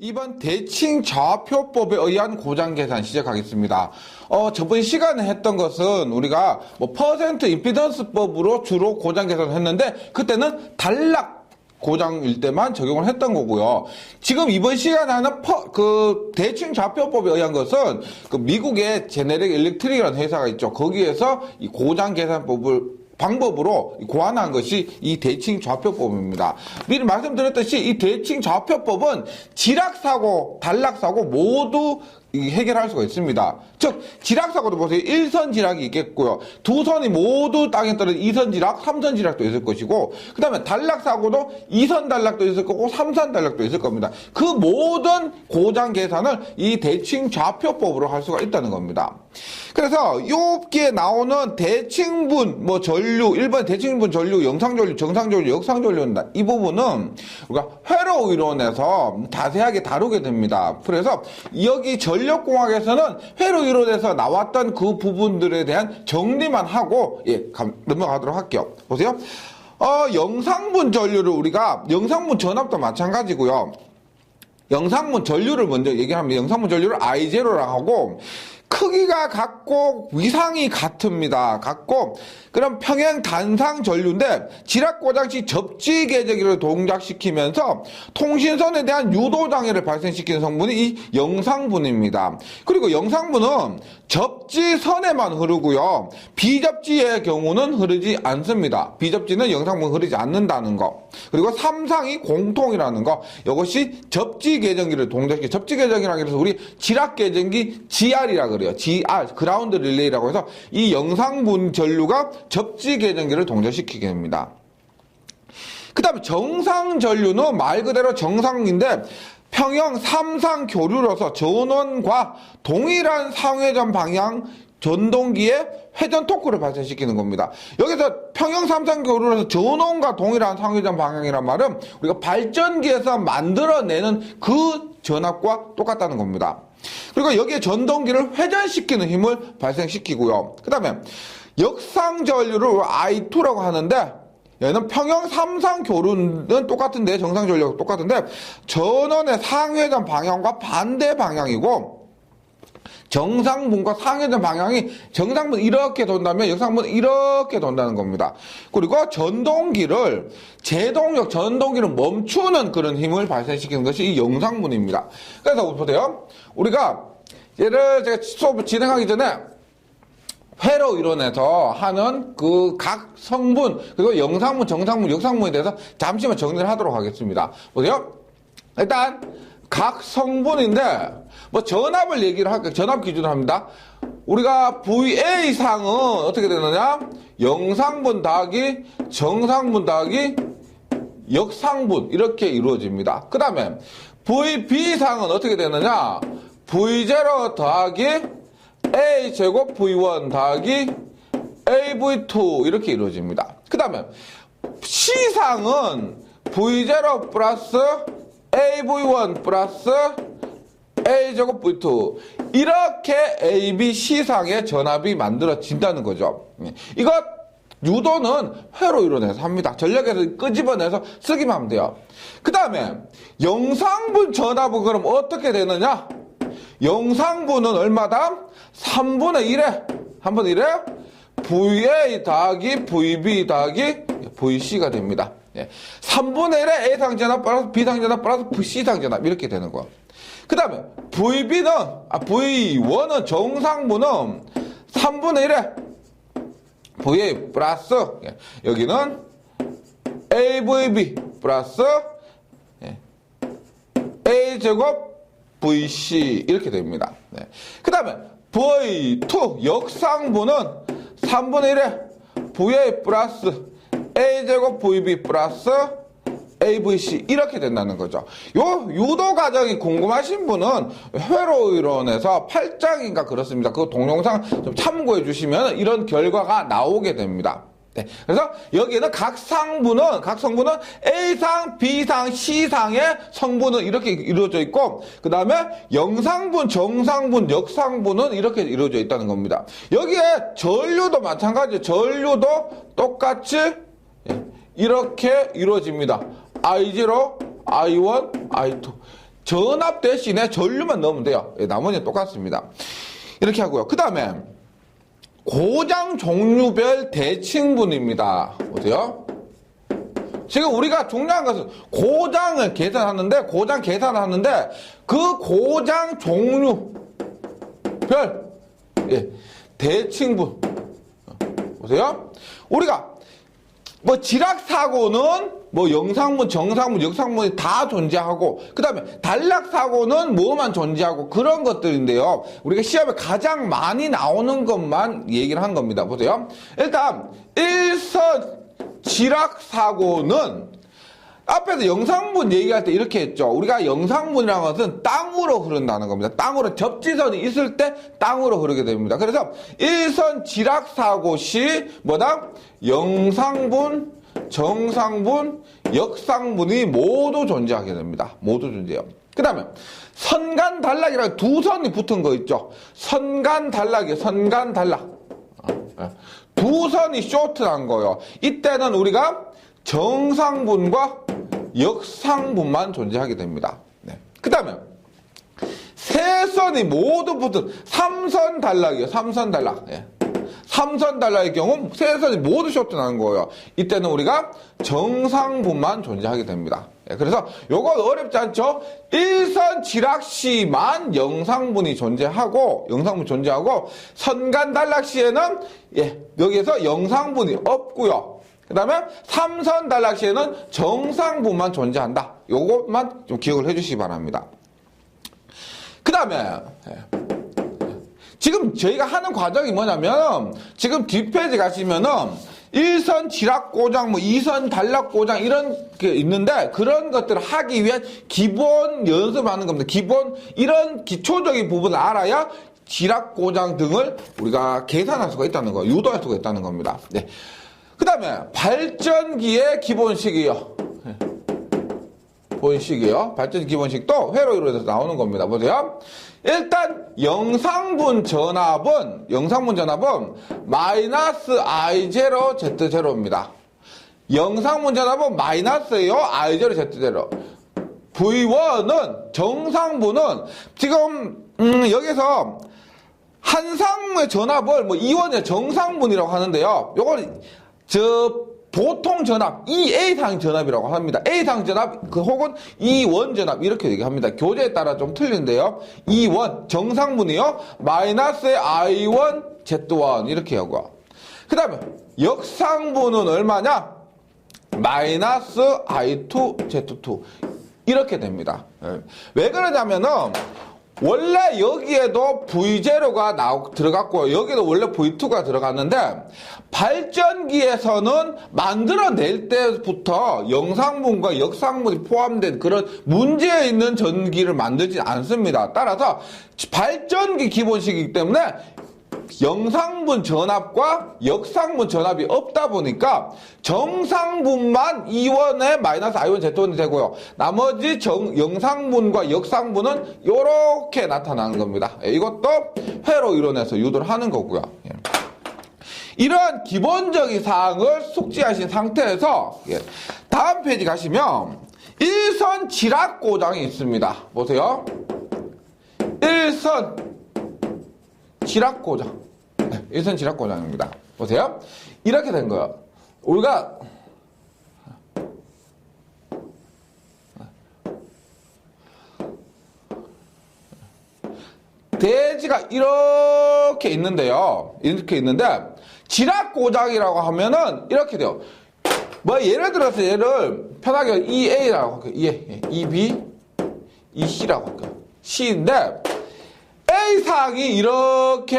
이번 대칭 좌표법에 의한 고장 계산 시작하겠습니다. 저번 시간에 했던 것은 우리가 퍼센트 임피던스법으로 주로 고장 계산을 했는데 그때는 단락 고장일 때만 적용을 했던 거고요. 지금 이번 시간에 하는 대칭 좌표법에 의한 것은 미국의 제네릭 일렉트릭이라는 회사가 있죠. 거기에서 이 고장 계산법을 방법으로 고안한 것이 이 대칭 좌표법입니다. 미리 말씀드렸듯이 이 대칭 좌표법은 지락사고, 단락사고 모두 해결할 수가 있습니다. 즉 지락사고도 보세요. 1선 지락이 있겠고요. 두 선이 모두 땅에 떨어진 2선 지락, 3선 지락도 있을 것이고, 그 다음에 단락사고도 2선 단락도 있을 거고 3선 단락도 있을 겁니다. 그 모든 고장 계산을 이 대칭 좌표법으로 할 수가 있다는 겁니다. 그래서 여기에 나오는 대칭분, 전류, 일반 대칭분 전류, 영상전류, 정상전류, 역상전류, 이 부분은 우리가 회로 이론에서 자세하게 다루게 됩니다. 그래서 여기 전력공학에서는 회로 이론에서 나왔던 그 부분들에 대한 정리만 하고 넘어가도록 할게요. 보세요. 영상분 전류를 우리가 영상분 전압도 마찬가지고요. 영상분 전류를 먼저 얘기하면 영상분 전류를 I0라고 하고 크기가 같고 위상이 같습니다. 같고 그럼 평행 단상 전류인데 지락 고장 시 접지 계정기를 동작시키면서 통신선에 대한 유도 장애를 발생시키는 성분이 이 영상분입니다. 그리고 영상분은 접지선에만 흐르고요. 비접지의 경우는 흐르지 않습니다. 비접지는 영상분 흐르지 않는다는 거. 그리고 삼상이 공통이라는 거. 이것이 접지 계정기를 동작시키는 접지 계정기라고 해서 우리 지락 계정기 GR이라고 그래요. GR, 그라운드 릴레이라고 해서 이 영상분 전류가 접지 계정기를 동작시키게 됩니다. 그 다음에 정상 전류는 말 그대로 정상인데 평형 3상 교류로서 전원과 동일한 상회전 방향 전동기의 회전 토크를 발생시키는 겁니다. 여기서 평형 3상 교류로서 전원과 동일한 상회전 방향이란 말은 우리가 발전기에서 만들어내는 그 전압과 똑같다는 겁니다. 그리고 여기에 전동기를 회전시키는 힘을 발생시키고요. 그 다음에 역상전류를 I2라고 하는데 얘는 평형 3상 교류는 똑같은데 정상전류가 똑같은데 전원의 상회전 방향과 반대 방향이고 정상분과 상회전 방향이 정상분 이렇게 돈다면 역상분은 이렇게 돈다는 겁니다. 그리고 전동기를 제동력 전동기를 멈추는 그런 힘을 발생시키는 것이 이 영상분입니다. 그래서 보세요. 우리가 얘를 제가 수업 진행하기 전에 회로 이론에서 하는 그 각 성분 그리고 영상분, 정상분, 역상분에 대해서 잠시만 정리를 하도록 하겠습니다. 보세요. 일단 각 성분인데 전압을 얘기를 할게요. 전압 기준으로 합니다. 우리가 VA상은 어떻게 되느냐? 영상분 더하기 정상분 더하기 역상분 이렇게 이루어집니다. 그 다음에 VB상은 어떻게 되느냐? V0 더하기 A제곱 V1 더하기 AV2 이렇게 이루어집니다. 그 다음에 C상은 V0 플러스 AV1 플러스 A제곱 V2 이렇게 ABC상의 전압이 만들어진다는 거죠. 이것 유도는 회로 이론에서 합니다. 전력에서 끄집어내서 쓰기만 하면 돼요. 그 다음에 영상분 전압은 그럼 어떻게 되느냐? 영상분은 얼마다? 3분의 1에 3분의 1에 VA 더하기 VB 더하기 VC가 됩니다. 3분의 1에 A상 전압 플러스 B상 전압 플러스 C상 전압 이렇게 되는 거. 그 다음에 V1은 정상분은 3분의 1에 VA 플러스 여기는 AVB 플러스 A제곱 VC 이렇게 됩니다. 그 다음에 V2 역상분은 3분의 1에 VA 플러스 A제곱 VB 플러스 AVC 이렇게 된다는 거죠. 요 유도 과정이 궁금하신 분은 회로 이론에서 8장인가 그렇습니다. 그 동영상 좀 참고해 주시면 이런 결과가 나오게 됩니다. 그래서 여기는 각 성분은 A상, B상, C상의 성분은 이렇게 이루어져 있고 그 다음에 영상분, 정상분, 역상분은 이렇게 이루어져 있다는 겁니다. 여기에 전류도 마찬가지예요. 전류도 똑같이 이렇게 이루어집니다. I0, I1, I2 전압 대신에 전류만 넣으면 돼요. 예, 나머지는 똑같습니다. 이렇게 하고요. 그 다음에 고장 종류별 대칭분입니다. 보세요. 지금 우리가 중요한 것은 고장을 계산하는데, 그 고장 종류별, 예, 대칭분. 보세요. 우리가 뭐 지락사고는 뭐 영상분, 정상분, 역상분이 다 존재하고, 그 다음에 단락사고는 뭐만 존재하고, 그런 것들인데요. 우리가 시험에 가장 많이 나오는 것만 얘기를 한 겁니다. 보세요. 일단 일선 지락사고는 앞에서 영상분 얘기할 때 이렇게 했죠. 우리가 영상분이라는 것은 땅으로 흐른다는 겁니다. 땅으로 접지선이 있을 때 땅으로 흐르게 됩니다. 그래서 일선 지락사고 시 뭐다? 영상분, 정상분, 역상분이 모두 존재하게 됩니다. 모두 존재해요. 그 다음에 선간 단락이라는 두 선이 붙은 거 있죠. 선간 단락이에요. 선간 단락. 두 선이 쇼트한 거예요. 이때는 우리가 정상분과 역상분만 존재하게 됩니다. 네. 그 다음에 세 선이 모두 붙은 삼선 단락이에요. 삼선 단락. 예. 삼선 단락의 경우 세 선이 모두 쇼트나는 거예요. 이때는 우리가 정상분만 존재하게 됩니다. 예. 그래서 요건 어렵지 않죠? 일선 지락시만 영상분이 존재하고, 선간 단락시에는 예, 여기에서 영상분이 없고요. 그 다음에 삼선 단락시에는 정상분만 존재한다. 요것만 좀 기억을 해주시기 바랍니다. 그 다음에 지금 저희가 하는 과정이 뭐냐면, 지금 뒷페이지 가시면은 1선 지락고장, 뭐 2선 단락고장 이런 게 있는데, 그런 것들을 하기 위한 기본 연습하는 겁니다. 기본 이런 기초적인 부분을 알아야 지락고장 등을 우리가 계산할 수가 있다는 거, 유도할 수가 있다는 겁니다. 네. 그 다음에 발전기의 기본식이요. 발전기 기본식도 회로 이루어져서 나오는 겁니다. 보세요. 일단 영상분 전압은 마이너스 I0 Z0입니다. 영상분 전압은 마이너스예요. I0 Z0. V1은 정상분은 지금 여기서 한상의 전압을 뭐 E1의 정상분이라고 하는데요. 요걸 보통 전압, EA상 전압이라고 합니다. A상 전압, 혹은 E1 전압, 이렇게 얘기합니다. 교재에 따라 좀 틀린데요. E1, 정상분이요. 마이너스의 I1, Z1, 이렇게 하고요. 그 다음에, 역상분은 얼마냐? 마이너스 I2, Z2. 이렇게 됩니다. 왜 그러냐면은, 원래 여기에도 V0가 들어갔고, 여기도 원래 V2가 들어갔는데, 발전기에서는 만들어낼 때부터 영상분과 역상분이 포함된 그런 문제에 있는 전기를 만들지 않습니다. 따라서 발전기 기본식이기 때문에 영상분 전압과 역상분 전압이 없다 보니까 정상분만 E1에 마이너스 I1 Z1이 되고요. 나머지 영상분과 역상분은 이렇게 나타나는 겁니다. 이것도 회로 이론에서 유도를 하는 거고요. 이러한 기본적인 사항을 숙지하신 상태에서 다음 페이지 가시면 일선 지락고장이 있습니다. 보세요. 일선 지락고장. 일선 지락고장입니다. 보세요. 이렇게 된 거예요. 우리가 대지가 이렇게 있는데요. 지락고장이라고 하면은 이렇게 돼요. 뭐 예를 들어서 얘를 편하게 EA라고 할게요. EB, EC라고 할게요. C인데 A상이 이렇게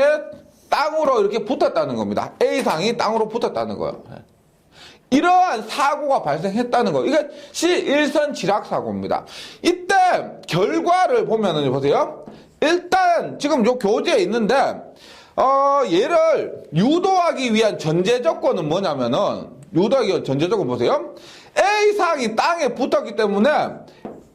땅으로 이렇게 붙었다는 겁니다. A상이 땅으로 붙었다는 거예요. 이러한 사고가 발생했다는 거예요. 이게 일선 지락사고입니다. 이때 결과를 보면은 보세요. 일단 지금 요 교재에 있는데 얘를 유도하기 위한 전제 조건은 뭐냐면은, 유도하기 위한 전제 조건 보세요. A상이 땅에 붙었기 때문에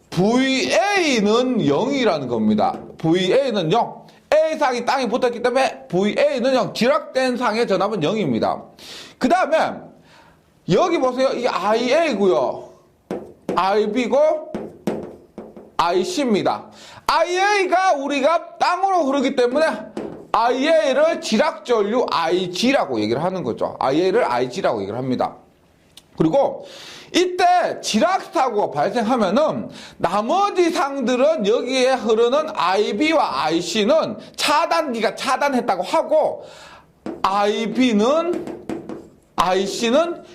VA는 0이라는 겁니다. VA는 0. A상이 땅에 붙었기 때문에 VA는 0. 지락된 상의 전압은 0입니다. 그 다음에 여기 보세요. 이게 IA고요. IB고 IC입니다. IA가 우리가 땅으로 흐르기 때문에 IA를 지락전류 IG라고 얘기를 하는 거죠. IA를 IG라고 얘기를 합니다. 그리고 이때 지락사고가 발생하면은 나머지 상들은 여기에 흐르는 IB와 IC는 차단기가 차단했다고 하고 IC는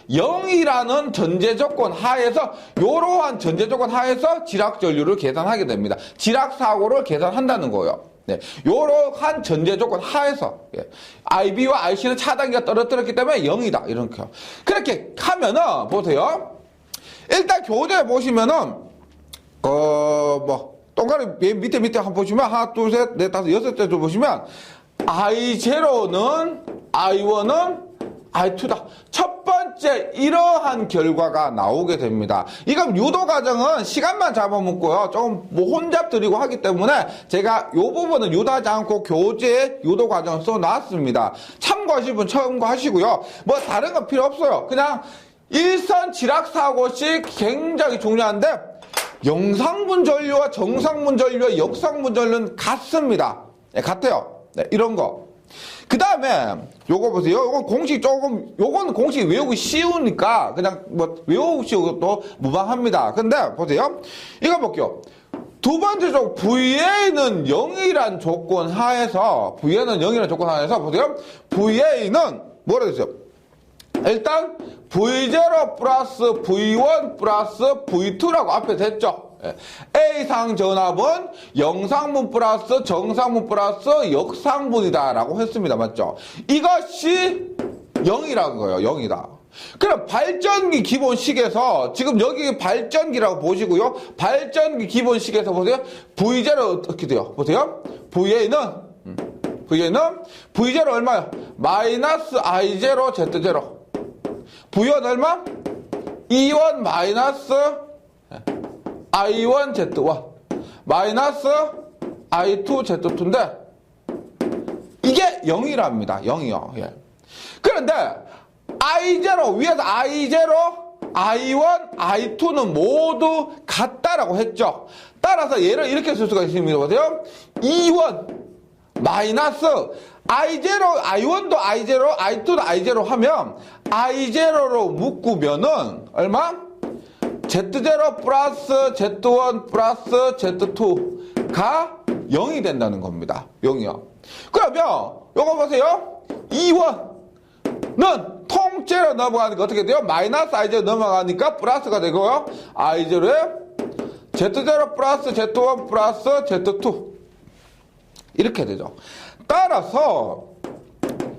0이라는 전제조건 하에서 이러한 전제조건 하에서 지락전류를 계산하게 됩니다. 지락사고를 계산한다는 거예요. 네, 이러한 전제조건 하에서 IB와 IC는 차단기가 떨어뜨렸기 때문에 0이다. 이렇게요. 그렇게 하면은 보세요. 일단 교재 보시면은 동그라미 밑에 한번 보시면 하나, 둘, 셋, 넷, 다섯, 여섯 째 보시면 I0는 I1은 I2다. 첫 번째 이러한 결과가 나오게 됩니다. 이건 유도 과정은 시간만 잡아먹고요. 조금 혼잡 드리고 하기 때문에 제가 이 부분은 유도하지 않고 교재에 유도 과정을 써놨습니다. 참고하실 분 참고하시고요. 뭐 다른 건 필요 없어요. 그냥 일선 지락사고 시 굉장히 중요한데 영상분 전류와 정상분 전류와 역상분 전류는 같습니다. 네, 같아요. 네, 이런 거. 그 다음에 요거 보세요. 요건 공식 요거는 공식 외우기 쉬우니까 그냥 뭐 외우시고 또 무방합니다. 근데 보세요. 이거 볼게요. 두 번째 조 VA는 0이란 조건 하에서 VA는 0이란 조건 하에서 보세요. VA는 뭐라 했어요? 일단 V0 플러스 V1 플러스 V2라고 앞에 됐죠. A상 전압은 영상분 플러스 정상분 플러스 역상분이다 라고 했습니다. 맞죠? 이것이 0이라는 거예요. 0이다. 그럼 발전기 기본식에서 지금 여기 발전기라고 보시고요. 발전기 기본식에서 보세요. V0 어떻게 돼요? 보세요. VA는 V0 얼마요? 마이너스 I0 Z0. V1 얼마? E1 마이너스 I1 Z1 마이너스 I2 Z2인데 이게 0이랍니다. 0이요. 예. 그런데 I0 위에서 I0, I1, I2는 모두 같다라고 했죠. 따라서 얘를 이렇게 쓸 수가 있습니다. 보세요. E1 마이너스 I0, I1도 I0, I2도 I0 하면 I0로 묶으면은 얼마? Z0 플러스 Z1 플러스 Z2가 0이 된다는 겁니다. 0이요. 그러면 요거 보세요. E1는 통째로 넘어가니까 어떻게 돼요? 마이너스 I0 넘어가니까 플러스가 되고요. I0에 Z0 플러스 Z1 플러스 Z2 이렇게 되죠. 따라서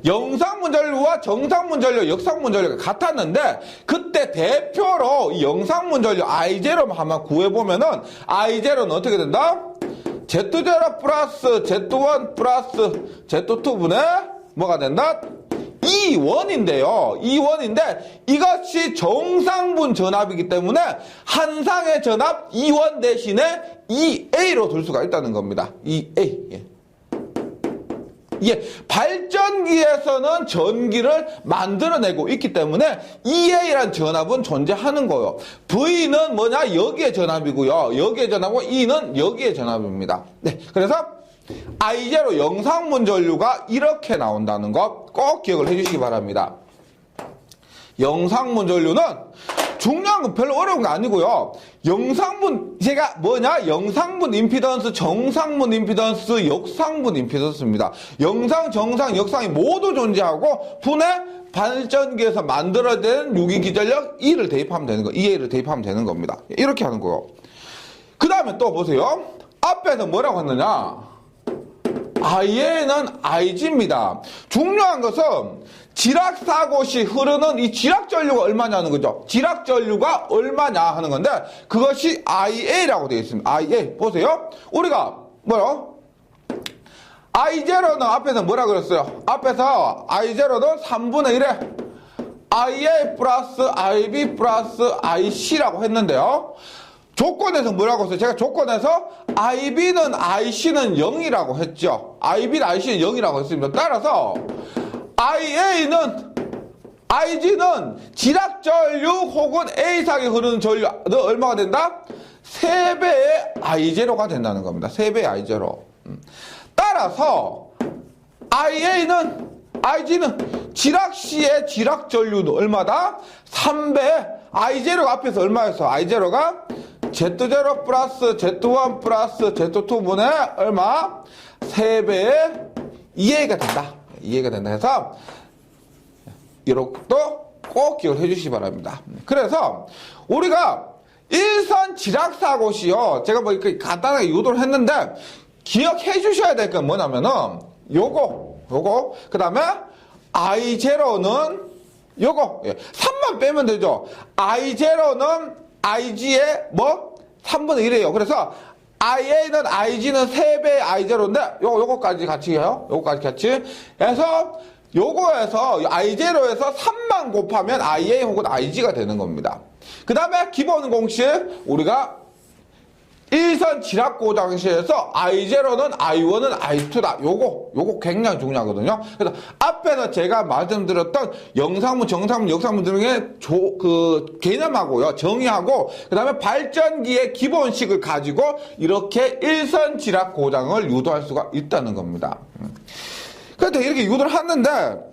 영상분 전류와 정상분 전류, 역상분 전류가 같았는데 그때 대표로 이 영상분 전류 I0만 한번 구해보면은 I0는 어떻게 된다? Z0 플러스 Z1 플러스 Z2분의 뭐가 된다? E1인데요. E1인데 이것이 정상분 전압이기 때문에 한상의 전압 E1 대신에 EA로 둘 수가 있다는 겁니다. EA. 예. 발전기에서는 전기를 만들어내고 있기 때문에 EA라는 전압은 존재하는 거예요. V는 뭐냐? 여기에 전압이고요. 여기에 전압이고 E는 여기에 전압입니다. 네, 그래서 I0 영상분 전류가 이렇게 나온다는 것 꼭 기억을 해주시기 바랍니다. 영상분 전류는 중요한 건 별로 어려운 거 아니고요. 영상분, 제가 뭐냐? 영상분 임피던스, 정상분 임피던스, 역상분 임피던스입니다. 영상, 정상, 역상이 모두 존재하고 분해 발전기에서 만들어낸 유기기전력 E를 대입하면 되는 거, EA를 대입하면 되는 겁니다. 이렇게 하는 거예요. 그 다음에 또 보세요. 앞에서 뭐라고 했느냐? IA는 IG입니다. 중요한 것은 지락사고 시 흐르는 이 지락전류가 얼마냐는 거죠. 지락전류가 얼마냐 하는 건데 그것이 IA라고 되어 있습니다. IA. 보세요. 우리가 뭐요? I0는 앞에서 뭐라 그랬어요? 앞에서 I0는 3분의 1에 IA 플러스 IB 플러스 IC라고 했는데요. 조건에서 뭐라고 했어요? 제가 조건에서 IB는 IC는 0이라고 했죠. IB는 IC는 0이라고 했습니다. 따라서 IG는 지락전류 혹은 A상에 흐르는 전류는 얼마가 된다? 3배의 I0가 된다는 겁니다. 3배의 I0. 따라서 IG는 지락시의 지락 전류는 얼마다? 3배. I0가 앞에서 얼마였어? I0가 Z0 플러스 Z1 플러스 Z2분의 얼마? 3배의 EA가 된다. EA가 된다 해서 이렇게도 꼭 기억을 해주시기 바랍니다. 그래서 우리가 일선 지락사고 시요. 제가 뭐 이렇게 간단하게 유도를 했는데 기억해 주셔야 될 건 뭐냐면은 요거 그 다음에 I0는 요거 3만 빼면 되죠. I0는 IG의 뭐 3분의 1이에요. 그래서 IA는 IG는 3배의 I0인데 요거까지 같이 해요. 요거까지 같이 해서 요거에서 I0에서 3만 곱하면 IA 혹은 IG가 되는 겁니다. 그 다음에 기본 공식 우리가 일선 지락 고장시에서 I0는 I1은 I2다. 요거 굉장히 중요하거든요. 그래서 앞에서 제가 말씀드렸던 영상문, 정상문, 역상문 등의 개념하고요. 정의하고 그 다음에 발전기의 기본식을 가지고 이렇게 일선 지락 고장을 유도할 수가 있다는 겁니다. 그런데 이렇게 유도를 하는데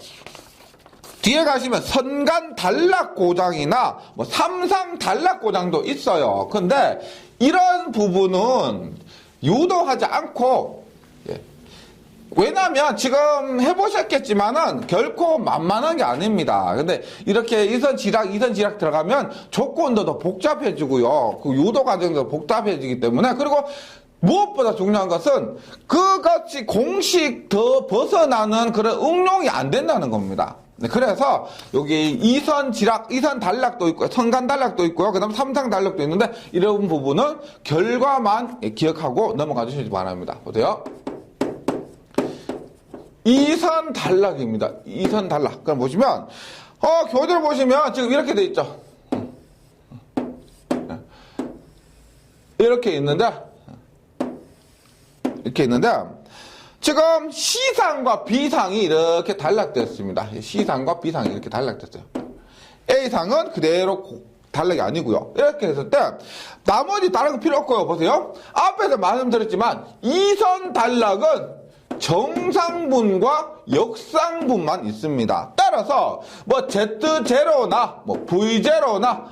뒤에 가시면 선간 단락 고장이나 뭐 삼상 단락 고장도 있어요. 근데 이런 부분은 유도하지 않고 왜냐면 지금 해보셨겠지만은 결코 만만한 게 아닙니다. 근데 이렇게 이선 지락 들어가면 조건도 더 복잡해지고요. 그 유도 과정도 복잡해지기 때문에 그리고 무엇보다 중요한 것은 그것이 공식 더 벗어나는 그런 응용이 안 된다는 겁니다. 네, 그래서 여기 이선 단락도 있고요. 선간 단락도 있고요. 그 다음 삼상 단락도 있는데 이런 부분은 결과만 기억하고 넘어가 주시기 바랍니다. 보세요. 이선 단락입니다. 이선 단락. 그럼 보시면 교재를 보시면 지금 이렇게 돼 있죠. 이렇게 있는데 지금 C상과 B상이 이렇게 단락됐습니다. C상과 B상이 이렇게 단락됐어요. A상은 그대로 단락이 아니고요. 이렇게 했을 때 나머지 다른 거 필요 없고요. 보세요. 앞에서 말씀드렸지만 이선 단락은 정상분과 역상분만 있습니다. 따라서 뭐 Z0나 뭐 V0나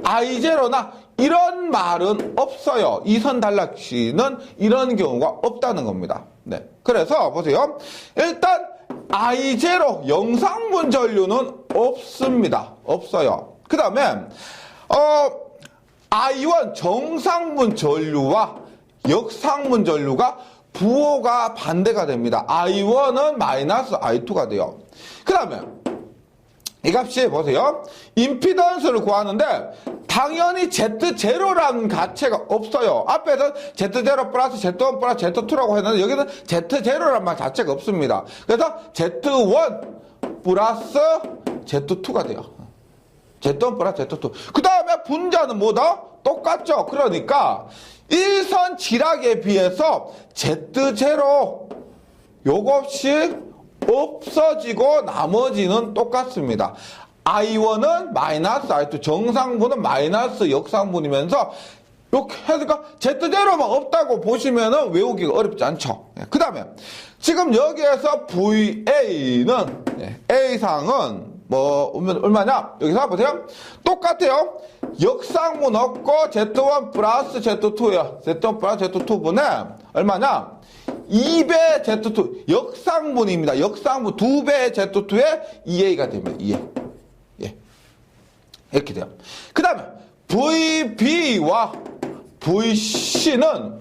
I0나 이런 말은 없어요. 이선 단락 시는 이런 경우가 없다는 겁니다. 네. 그래서 보세요. 일단 I0 영상분 전류는 없습니다. 없어요. 그 다음에 I1 정상분 전류와 역상분 전류가 부호가 반대가 됩니다. I1은 마이너스 I2가 돼요. 그 다음에 이 값이 보세요. 임피던스를 구하는데 당연히 Z0라는 가치가 없어요. 앞에서 Z0 플러스 Z1 플러스 Z2라고 했는데 여기는 Z0라는 말 자체가 없습니다. 그래서 Z1 플러스 Z2가 돼요. Z1 플러스 Z2. 그 다음에 분자는 뭐다? 똑같죠. 그러니까 일선 지락에 비해서 Z0 요것이 없어지고 나머지는 똑같습니다. I1은 마이너스 I2, 정상분은 마이너스 역상분이면서 이렇게 해서 Z0만 없다고 보시면은 외우기가 어렵지 않죠. 그 다음에 지금 여기에서 VA는 A상은 뭐 얼마냐? 여기서 보세요. 똑같아요. 역상분 없고 Z1 플러스 Z2예요. Z1 플러스 Z2분의 얼마냐? 2배 Z2 역상분입니다. 역상분 2배 Z2의 2A가 됩니다. 2A. 이렇게 돼요. 그 다음에 VB와 VC는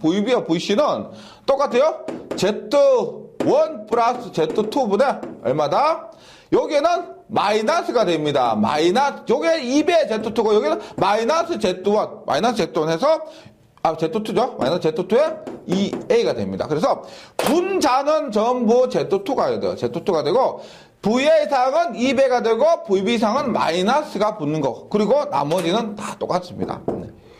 똑같아요. Z1 플러스 Z2분의 얼마다? 여기는 마이너스가 됩니다. 마이너스, 요게 2배 Z2고 여기는 마이너스 Z1 해서 Z2죠. 마이너스 Z2의 2A가 됩니다. 그래서 분자는 전부 Z2가 돼요. Z2가 되고 VA상은 2배가 되고 VB상은 마이너스가 붙는 거. 그리고 나머지는 다 똑같습니다.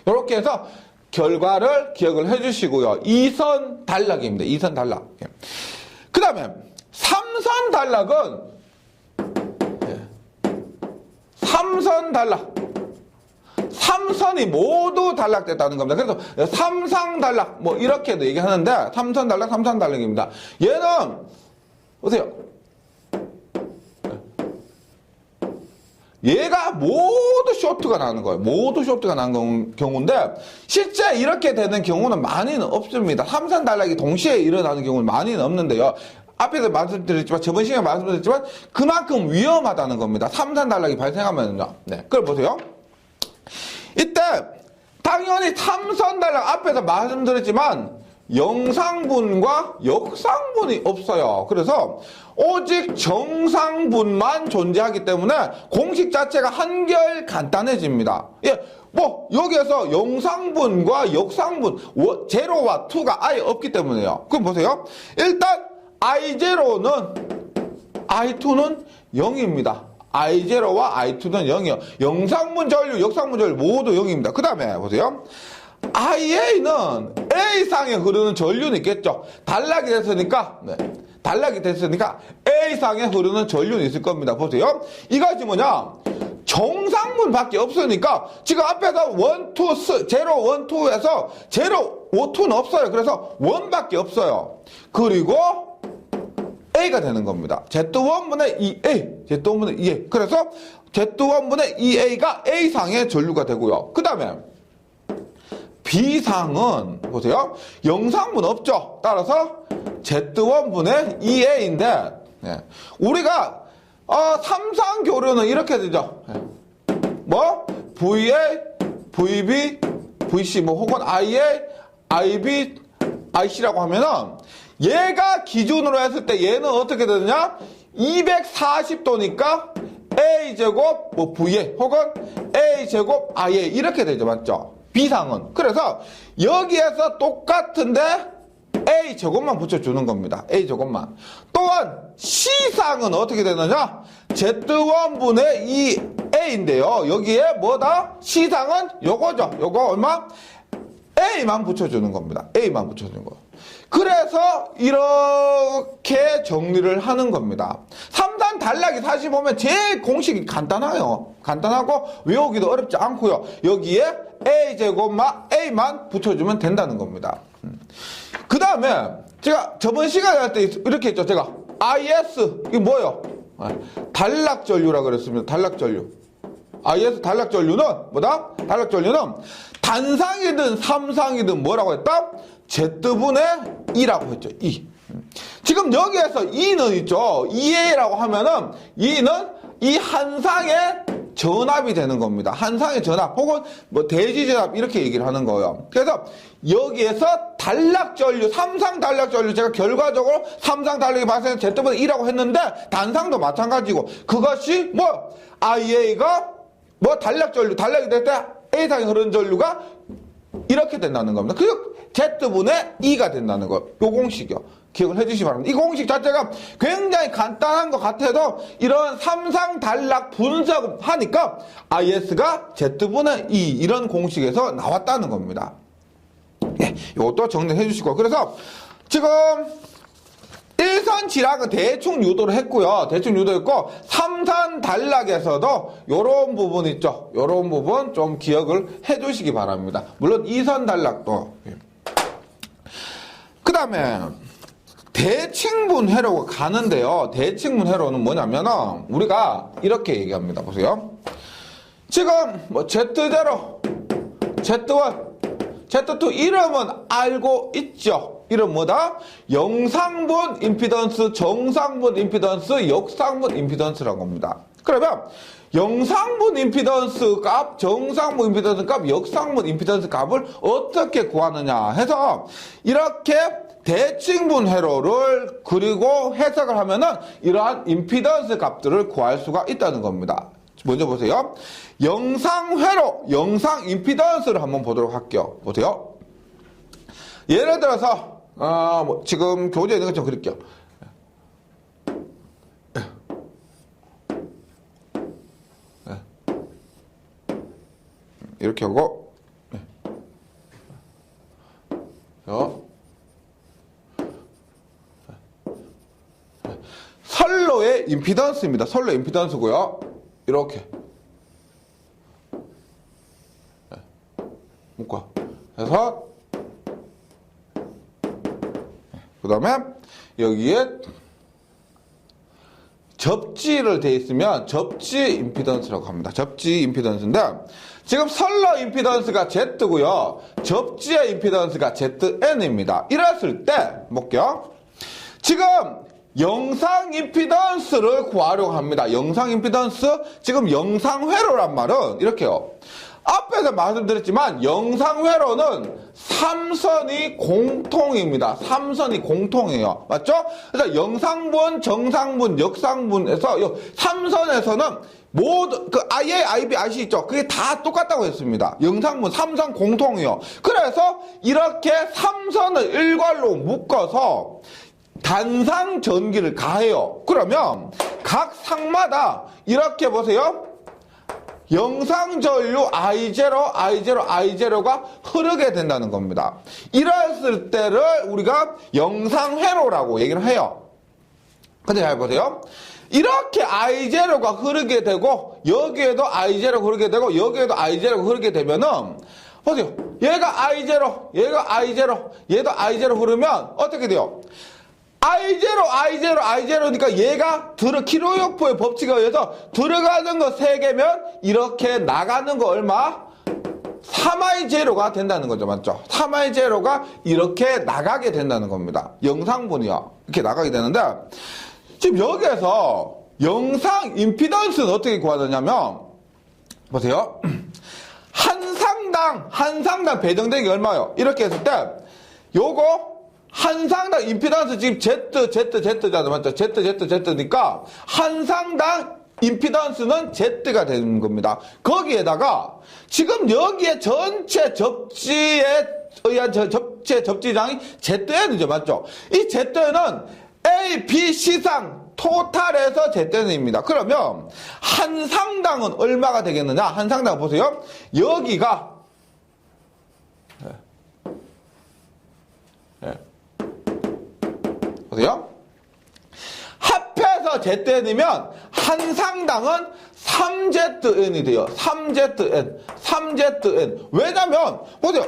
이렇게 해서 결과를 기억을 해주시고요. 2선 단락입니다. 2선 단락. 그 다음에 3선 단락은 3선 삼선이 모두 단락됐다는 겁니다. 그래서 삼상단락 뭐 이렇게도 얘기하는데 삼선단락, 삼상단락입니다. 얘는 보세요. 얘가 모두 쇼트가 나는 거예요. 모두 쇼트가 나는 경우인데 실제 이렇게 되는 경우는 많이는 없습니다. 삼선단락이 동시에 일어나는 경우는 많이는 없는데요. 앞에서 말씀드렸지만 저번 시간에 말씀드렸지만 그만큼 위험하다는 겁니다. 삼선단락이 발생하면요. 네, 그걸 보세요. 이때 당연히 삼선단락 앞에서 말씀드렸지만 영상분과 역상분이 없어요. 그래서 오직 정상분만 존재하기 때문에 공식 자체가 한결 간단해집니다. 예, 뭐 여기에서 영상분과 역상분 제로와 2가 아예 없기 때문에요. 그럼 보세요. 일단 I0는 I2는 0입니다. I0와 I2는 0이요. 영상분 전류, 역상분 전류 모두 0입니다. 그 다음에 보세요. IA는 A상에 흐르는 전류는 있겠죠. 단락이 됐으니까, 네. 단락이 됐으니까 A상에 흐르는 전류는 있을 겁니다. 보세요. 이것이 뭐냐? 정상분밖에 없으니까 지금 앞에서 1, 2, 0, 1, 2에서 0, 5, 2는 없어요. 그래서 1밖에 없어요. 그리고 A가 되는 겁니다. Z1분의 2A, Z1분의 2A. 그래서 Z1분의 2A가 A상의 전류가 되고요. 그 다음에 B상은 보세요. 영상분 없죠. 따라서 Z1분의 2A인데 네. 우리가 삼상 교류는 이렇게 되죠. 네. 뭐 VA, VB, VC 뭐 혹은 IA, IB, IC라고 하면은 얘가 기준으로 했을 때 얘는 어떻게 되느냐? 240도니까 A제곱 뭐 VA 혹은 A제곱 IA 이렇게 되죠. 맞죠? B상은. 그래서 여기에서 똑같은데 A제곱만 붙여주는 겁니다. A제곱만. 또한 C상은 어떻게 되느냐? Z1분의 2A인데요. 여기에 뭐다? C상은 요거죠. 요거 얼마? A만 붙여주는 겁니다. A만 붙여주는 거. 그래서 이렇게 정리를 하는 겁니다. 3단 단락이 사실 보면 제일 공식이 간단해요. 간단하고 외우기도 어렵지 않고요. 여기에 A제곱만 A만 붙여주면 된다는 겁니다. 그 다음에 제가 저번 시간에 할 때 이렇게 했죠. 제가 IS 이게 뭐예요? 단락전류라고 그랬습니다. 단락전류. IS 단락전류는 뭐다? 단락전류는 단상이든 삼상이든 뭐라고 했다? Z분의 2라고 했죠. 2. 지금 여기에서 2는 있죠. 2A라고 하면은 2는 이 한상의 전압이 되는 겁니다. 한상의 전압 혹은 뭐 대지전압 이렇게 얘기를 하는 거예요. 그래서 여기에서 단락전류, 삼상 단락전류 제가 결과적으로 삼상 단락이 발생해서 Z분의 2라고 했는데 단상도 마찬가지고 그것이 뭐 IA가 뭐 단락전류, 단락이 될 때 A상에 흐르는 전류가 이렇게 된다는 겁니다. 그 Z분의 2가 된다는 거. 요 공식이요. 기억을 해주시기 바랍니다. 이 공식 자체가 굉장히 간단한 것 같아도 이런 삼상 단락 분석을 하니까 IS가 Z분의 2 이런 공식에서 나왔다는 겁니다. 예, 이것도 정리해 주시고. 그래서 지금 일선 지락은 대충 유도를 했고요. 대충 유도했고, 삼산 단락에서도 요런 부분 있죠. 요런 부분 좀 기억을 해 주시기 바랍니다. 물론 이선 단락도. 그 다음에 대칭분 회로가 가는데요. 대칭분 회로는 뭐냐면은 우리가 이렇게 얘기합니다. 보세요. 지금 뭐 Z0, Z1, Z2 이름은 알고 있죠. 이름 뭐다? 영상분 임피던스, 정상분 임피던스, 역상분 임피던스라고 합니다. 그러면 영상분 임피던스 값, 정상분 임피던스 값, 역상분 임피던스 값을 어떻게 구하느냐 해서 이렇게 대칭분 회로를 그리고 해석을 하면은 이러한 임피던스 값들을 구할 수가 있다는 겁니다. 먼저 보세요. 영상 회로, 영상 임피던스를 한번 보도록 할게요. 보세요. 예를 들어서 뭐 지금 교재에 있는 것 좀 그릴게요. 이렇게 하고 선로의 임피던스입니다. 선로 임피던스고요. 이렇게 묶어. 그래서 그 다음에 여기에 접지를 돼 있으면 접지 임피던스라고 합니다. 접지 임피던스인데 지금 선러 임피던스가 Z고요. 접지의 임피던스가 ZN입니다. 이랬을 때 볼게요. 지금 영상 임피던스를 구하려고 합니다. 영상 임피던스, 지금 영상회로란 말은 이렇게요. 앞에서 말씀드렸지만 영상회로는 삼선이 공통입니다. 삼선이 공통이에요. 맞죠? 그래서 영상분, 정상분, 역상분에서 삼선에서는 모두 그 IA, IB, IC 있죠? 그게 다 똑같다고 했습니다. 영상분, 삼선 공통이요. 그래서 이렇게 삼선을 일괄로 묶어서 단상 전기를 가해요. 그러면 각 상마다 이렇게 보세요. 영상 전류 I0, I0, I0가 흐르게 된다는 겁니다. 이랬을 때를 우리가 영상회로라고 얘기를 해요. 근데 잘 보세요. 이렇게 I0가 흐르게 되고 여기에도 I0가 흐르게 되고 여기에도 I0가 흐르게 되면은 보세요. 얘가 I0, 얘가 I0, 얘도 I0 흐르면 어떻게 돼요? I0, I0니까 얘가 키로요프의 법칙에 의해서 들어가는 거 3개면 이렇게 나가는 거 얼마? 3I0가 된다는 거죠. 맞죠? 3I0가 이렇게 나가게 된다는 겁니다. 영상분이요. 이렇게 나가게 되는데 지금 여기에서 영상 임피던스는 어떻게 구하느냐면 보세요. 한 상당 배정되기 얼마요? 이렇게 했을 때 요거 한 상당 임피던스 지금 Z잖아요. 맞죠? Z니까 한 상당 임피던스는 Z가 되는 겁니다. 거기에다가 지금 여기에 전체 접지에 의한 전체 접지장이 ZN이죠. 맞죠? 이 ZN은 A, B, C상 토탈에서 ZN입니다. 그러면 한 상당은 얼마가 되겠느냐? 한 상당 보세요. 여기가 보세요. 합해서 ZN이면 한 상당은 3ZN이 돼요. 3ZN. 왜냐면 보세요.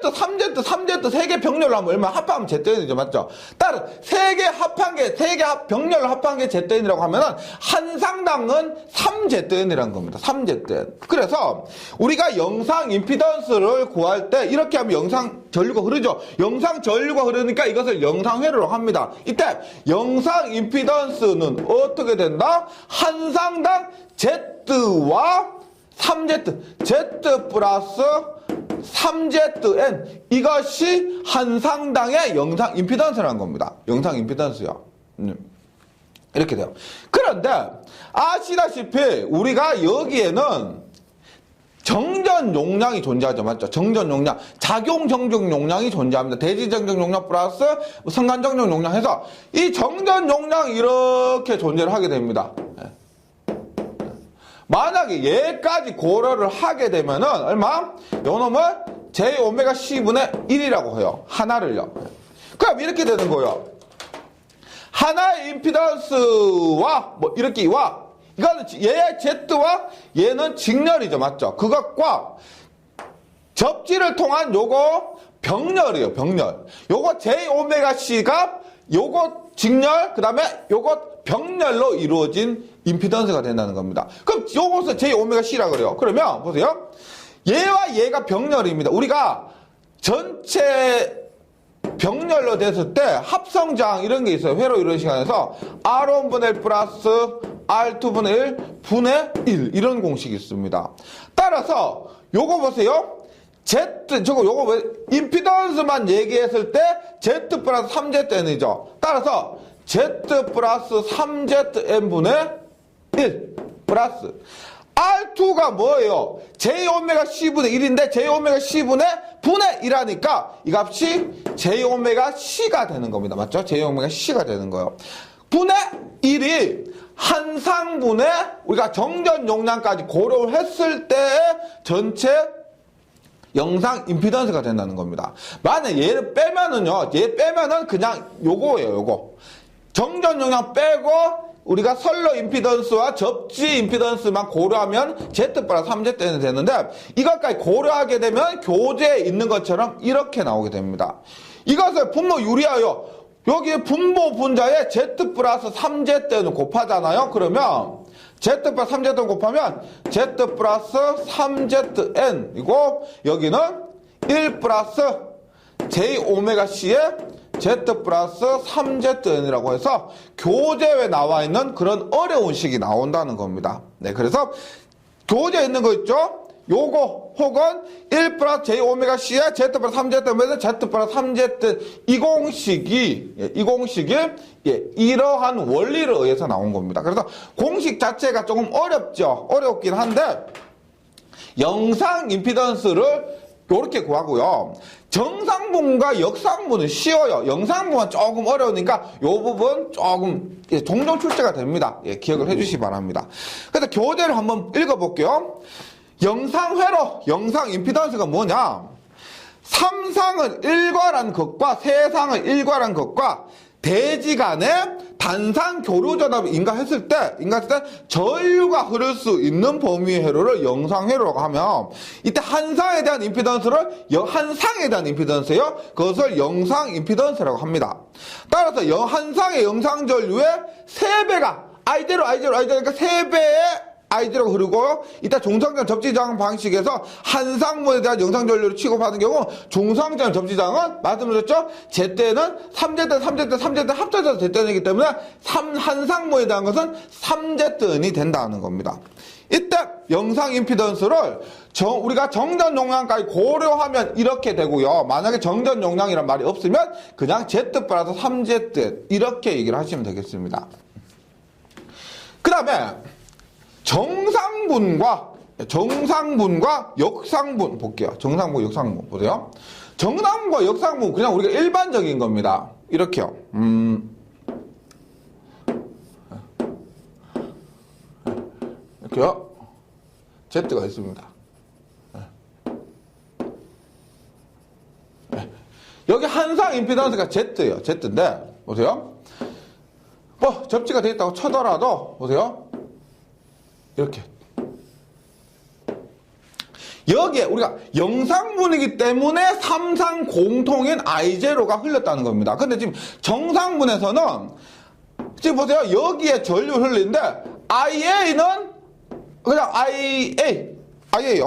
3Z 3개 병렬로 하면 얼마 합하면 ZN이죠. 맞죠? 따라 3개 합한 게, 3개 병렬로 합한 게 ZN이라고 하면은 한 상당은 3ZN이라는 겁니다. 3ZN. 그래서 우리가 영상 임피던스를 구할 때 이렇게 하면 영상 전류가 흐르죠. 영상 전류가 흐르니까 이것을 영상회로라고 합니다. 이때 영상 임피던스는 어떻게 된다? 한 상당 Z와 3Z, Z 플러스 3ZN 이것이 한 상당의 영상 임피던스라는 겁니다. 영상 임피던스요. 이렇게 돼요. 그런데 아시다시피 우리가 여기에는 정전 용량이 존재하죠. 맞죠? 정전 용량, 작용 정전 용량이 존재합니다. 대지 정전 용량 플러스 성간 정전 용량 해서 이 정전 용량이 이렇게 존재를 하게 됩니다. 만약에 얘까지 고려를 하게 되면은 얼마? 요놈을 J오메가 C분의 1이라고 해요. 하나를요. 그럼 이렇게 되는 거예요. 하나의 임피던스와 뭐 이렇게 와 이거는 얘의 Z와 얘는 직렬이죠. 맞죠? 그것과 접지를 통한 요거 병렬이에요. 병렬. 요거 J오메가 C가 요거 직렬 그 다음에 요거 병렬로 이루어진 임피던스가 된다는 겁니다. 그럼 요것을 J오메가 C라 그래요. 그러면 보세요. 얘와 얘가 병렬입니다. 우리가 전체 병렬로 됐을 때 합성장 이런 게 있어요. 회로 이런 시간에서 R1분의 1 플러스 R2분의 1 분의 1 이런 공식이 있습니다. 따라서 요거 보세요. 요거 왜 임피던스만 얘기했을 때 Z 플러스 3ZN이죠. 따라서 Z 플러스 3ZN분의 1 플러스 R2가 뭐예요? J오메가 C분의 1인데 J오메가 C분의 분의 1하니까 이 값이 J오메가 C가 되는 겁니다. 맞죠? J오메가 C가 되는 거예요. 분의 1이 한 상분의 우리가 정전 용량까지 고려를 했을 때의 전체 영상 임피던스가 된다는 겁니다. 만약 얘를 빼면은요, 얘 빼면은 그냥 요거예요, 요거. 정전 용량 빼고 우리가 선로 임피던스와 접지 임피던스만 고려하면 Z 플러스 3Z는 되는데 이것까지 고려하게 되면 교재에 있는 것처럼 이렇게 나오게 됩니다. 이것을 분모 유리하여 여기에 분모 분자에 Z 플러스 3Z는 곱하잖아요. 그러면 Z 플러스 3Z는 곱하면 Z 플러스 3ZN이고 여기는 1 플러스 J 오메가 C의 Z 플러스 3ZN이라고 해서 교재에 나와 있는 그런 어려운 식이 나온다는 겁니다. 네, 그래서 교재에 있는 거 있죠? 요거 혹은 1 플러스 J 오메가 C의 Z 플러스 3ZN에서 Z 플러스 3Z 이 공식이 이러한 원리를 의해서 나온 겁니다. 그래서 공식 자체가 조금 어렵죠. 어렵긴 한데 영상 임피던스를 이렇게 구하고요. 정상분과 역상분은 쉬워요. 영상분은 조금 어려우니까 이 부분 조금 종종 출제가 됩니다. 기억을 해주시기 바랍니다. 그래서 교재를 한번 읽어볼게요. 영상회로 영상 임피던스가 뭐냐? 3상을 일괄한 것과 세상을 일괄한 것과 대지간에 단상 교류 전압을 인가했을 때 전류가 흐를 수 있는 범위의 회로를 영상회로라고 하면 이때 한 상에 대한 임피던스를 한 상에 대한 임피던스예요. 그것을 영상 임피던스라고 합니다. 따라서 한 상의 영상 전류의 3배가 I대로 그러니까 3배의 I대로 흐르고 이따 중상장 접지장 방식에서 한 상문에 대한 영상 전류를 취급하는 경우 중상장 접지장은 말씀드렸죠? Z는 3Z 합쳐져서 Z이기 때문에 한 상문에 대한 것은 3Z이 된다는 겁니다. 이때 영상 임피던스를 우리가 정전 용량까지 고려하면 이렇게 되고요. 만약에 정전 용량이란 말이 없으면 그냥 Z 플러스 3Z 이렇게 얘기를 하시면 되겠습니다. 그 다음에 정상분과 역상분 볼게요. 정상분, 역상분 보세요. 정상분과 역상분 그냥 우리가 일반적인 겁니다. 이렇게요. 이렇게요. Z가 있습니다. 여기 한상 임피던스가 Z예요. Z인데 보세요. 뭐 접지가 되어 있다고 쳐더라도 보세요. 이렇게 여기에 우리가 영상분이기 때문에 3상 공통인 I0가 흘렀다는 겁니다. 근데 지금 정상분에서는 지금 보세요. 여기에 전류 흘리는데 IA는 그냥 IA요.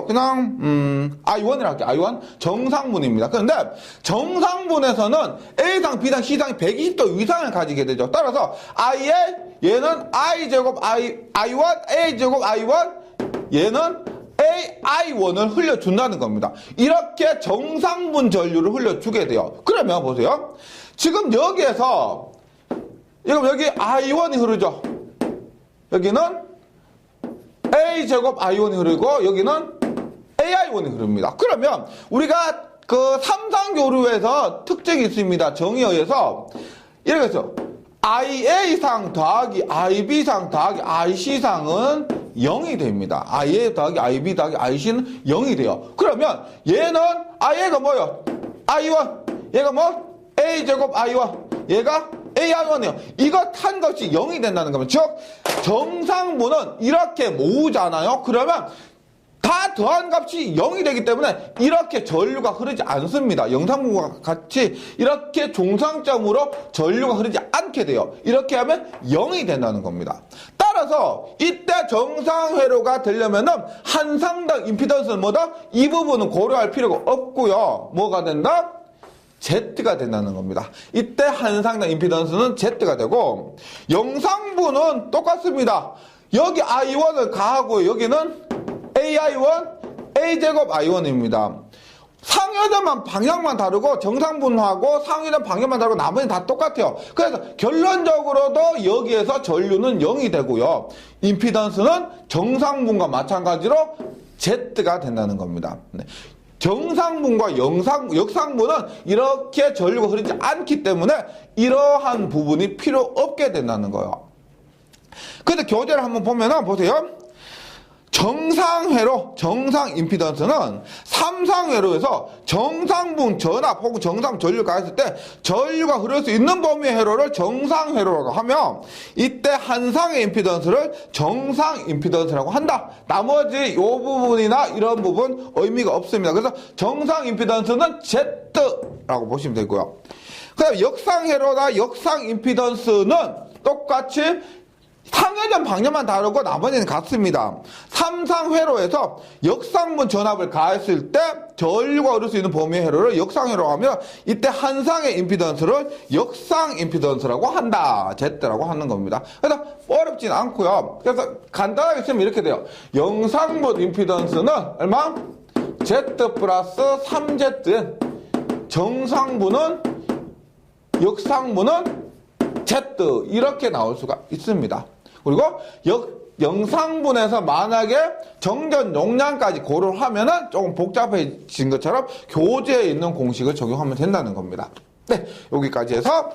그냥 I1이라 할게요. I1 정상분입니다. 그런데 정상분에서는 A상, B상, C상이 120도 이상을 가지게 되죠. 따라서 IA 얘는 I 제곱 I1 A 제곱 I1 얘는 AI1을 흘려준다는 겁니다. 이렇게 정상분 전류를 흘려주게 돼요. 그러면 보세요. 지금 여기에서 여기 I1이 흐르죠. 여기는 A제곱 I1이 흐르고 여기는 AI1이 흐릅니다. 그러면 우리가 그 삼상교류에서 특징이 있습니다. 정의에 의해서 이렇게 해서 IA상 더하기 IB상 더하기 IC상은 0이 됩니다. IA 더하기 IB 더하기 IC는 0이 돼요. 그러면 얘는 IA가 뭐예요? I1 얘가 뭐? A제곱 I1 얘가 AI1이에요. 이거 탄 것이 0이 된다는 겁니다. 즉 정상분은 이렇게 모으잖아요. 그러면 다 더한 값이 0이 되기 때문에 이렇게 전류가 흐르지 않습니다. 영상분과 같이 이렇게 중상점으로 전류가 흐르지 않게 돼요. 이렇게 하면 0이 된다는 겁니다. 따라서 이때 정상회로가 되려면은 한 상당 임피던스는 뭐다? 이 부분은 고려할 필요가 없고요. 뭐가 된다? Z가 된다는 겁니다. 이때 한 상당 임피던스는 Z가 되고 영상분은 똑같습니다. 여기 I1을 가하고 여기는 AI1, A제곱 I1입니다. 상여점만 방향만 다르고 정상분하고 상여점 방향만 다르고 나머지는 다 똑같아요. 그래서 결론적으로도 여기에서 전류는 0이 되고요. 임피던스는 정상분과 마찬가지로 Z가 된다는 겁니다. 네. 정상분과 역상분은 이렇게 전류가 흐르지 않기 때문에 이러한 부분이 필요 없게 된다는 거예요. 근데 교재를 한번 보면은 보세요. 정상회로, 정상 임피던스는 삼상회로에서 정상분 전압 혹은 정상 전류를 가했을 때 전류가 흐를 수 있는 범위의 회로를 정상회로라고 하면 이때 한상의 임피던스를 정상 임피던스라고 한다. 나머지 이 부분이나 이런 부분 의미가 없습니다. 그래서 정상 임피던스는 Z라고 보시면 되고요. 그 다음에 역상회로나 역상 임피던스는 똑같이 상회전 방향만 다르고 나머지는 같습니다. 삼상회로에서 역상분 전압을 가했을 때 전류가 흐를 수 있는 범위의 회로를 역상회로라고 하면 이때 한상의 임피던스를 역상 임피던스라고 한다. Z라고 하는 겁니다. 그래서 어렵진 않고요. 그래서 간단하게 쓰면 이렇게 돼요. 영상분 임피던스는 얼마? Z 플러스 3Zn. 정상분은 역상분은 Z 이렇게 나올 수가 있습니다. 그리고 영상분에서 만약에 정전 용량까지 고려를 하면은 조금 복잡해진 것처럼 교재에 있는 공식을 적용하면 된다는 겁니다. 네, 여기까지 해서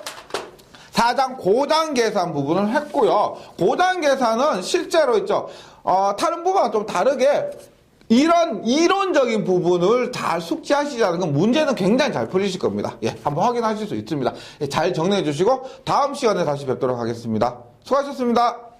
4장 고장 계산 부분을 했고요. 고장 계산은 실제로 있죠. 다른 부분과 좀 다르게 이런 이론적인 부분을 잘 숙지하시자는 건 문제는 굉장히 잘 풀리실 겁니다. 예, 한번 확인하실 수 있습니다. 예, 잘 정리해 주시고 다음 시간에 다시 뵙도록 하겠습니다. 수고하셨습니다.